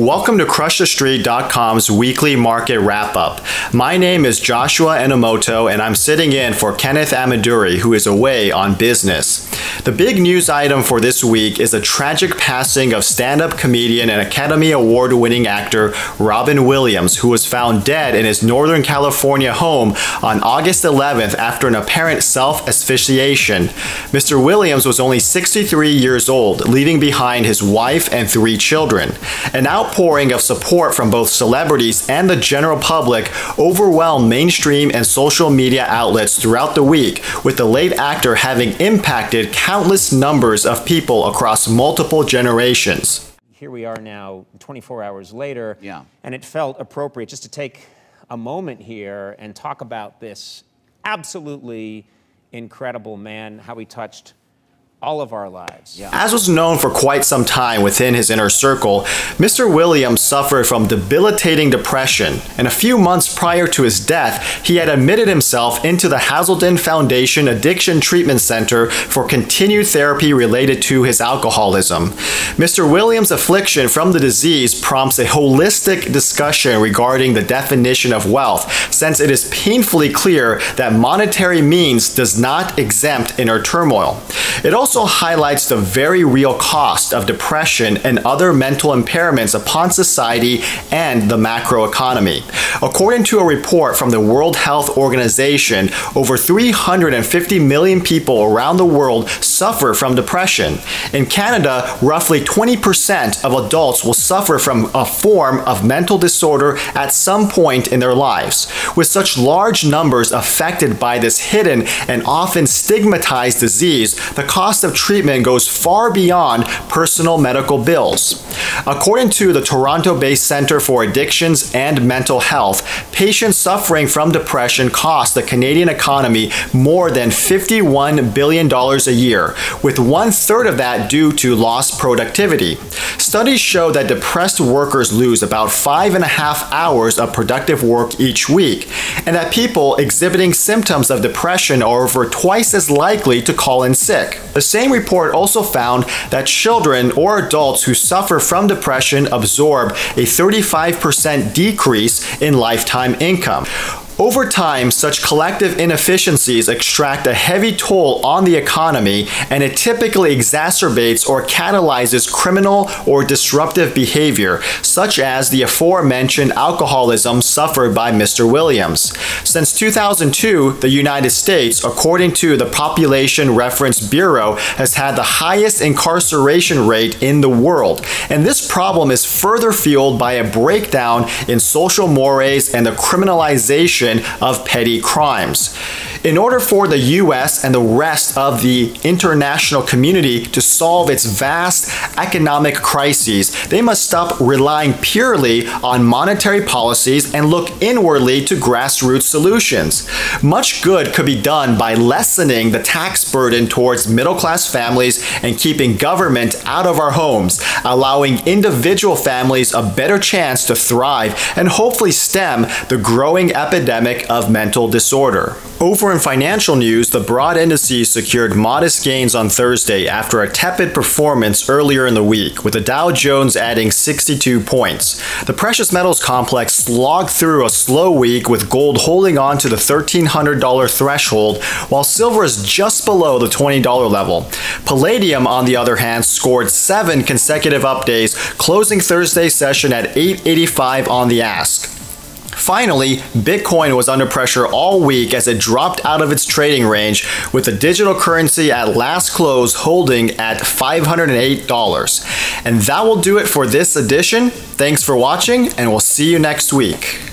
Welcome to CrushTheStreet.com's weekly market wrap-up. My name is Joshua Enomoto, and I'm sitting in for Kenneth Amaduri, who is away on business. The big news item for this week is the tragic passing of stand-up comedian and Academy Award-winning actor Robin Williams, who was found dead in his Northern California home on August 11th after an apparent self-asphyxiation. Mr. Williams was only 63 years old, leaving behind his wife and 3 children. An outpouring of support from both celebrities and the general public overwhelmed mainstream and social media outlets throughout the week, with the late actor having impacted countless numbers of people across multiple generations. Here we are now 24 hours later, and it felt appropriate just to take a moment here and talk about this absolutely incredible man, how he touched all of our lives. As was known for quite some time within his inner circle, Mr. Williams suffered from debilitating depression, and a few months prior to his death, he had admitted himself into the Hazelden Foundation Addiction Treatment Center for continued therapy related to his alcoholism. Mr. Williams' affliction from the disease prompts a holistic discussion regarding the definition of wealth, since it is painfully clear that monetary means does not exempt inner turmoil. It also highlights the very real cost of depression and other mental impairments upon society and the macroeconomy. According to a report from the World Health Organization, over 350 million people around the world suffer from depression. In Canada, roughly 20% of adults will suffer from a form of mental disorder at some point in their lives. With such large numbers affected by this hidden and often stigmatized disease, the cost of treatment goes far beyond personal medical bills. According to the Toronto-based Centre for Addictions and Mental Health, patients suffering from depression cost the Canadian economy more than $51 billion a year, with 1/3 of that due to lost productivity. Studies show that depressed workers lose about 5.5 hours of productive work each week, and that people exhibiting symptoms of depression are over twice as likely to call in sick. The same report also found that children or adults who suffer from depression absorb a 35% decrease in lifetime income. Over time, such collective inefficiencies extract a heavy toll on the economy, and it typically exacerbates or catalyzes criminal or disruptive behavior, such as the aforementioned alcoholism suffered by Mr. Williams. Since 2002, the United States, according to the Population Reference Bureau, has had the highest incarceration rate in the world, and this problem is further fueled by a breakdown in social mores and the criminalization of petty crimes. In order for the US and the rest of the international community to solve its vast economic crises, they must stop relying purely on monetary policies and look inwardly to grassroots solutions. Much good could be done by lessening the tax burden towards middle-class families and keeping government out of our homes, allowing individual families a better chance to thrive and hopefully stem the growing epidemic of mental disorder. Over in financial news, the broad indices secured modest gains on Thursday after a tepid performance earlier in the week, with the Dow Jones adding 62 points. The precious metals complex slogged through a slow week, with gold holding on to the $1,300 threshold, while silver is just below the $20 level. Palladium, on the other hand, scored 7 consecutive up days, closing Thursday's session at $885 on the ask. Finally, Bitcoin was under pressure all week as it dropped out of its trading range, with the digital currency at last close holding at $508. And that will do it for this edition. Thanks for watching, and we'll see you next week.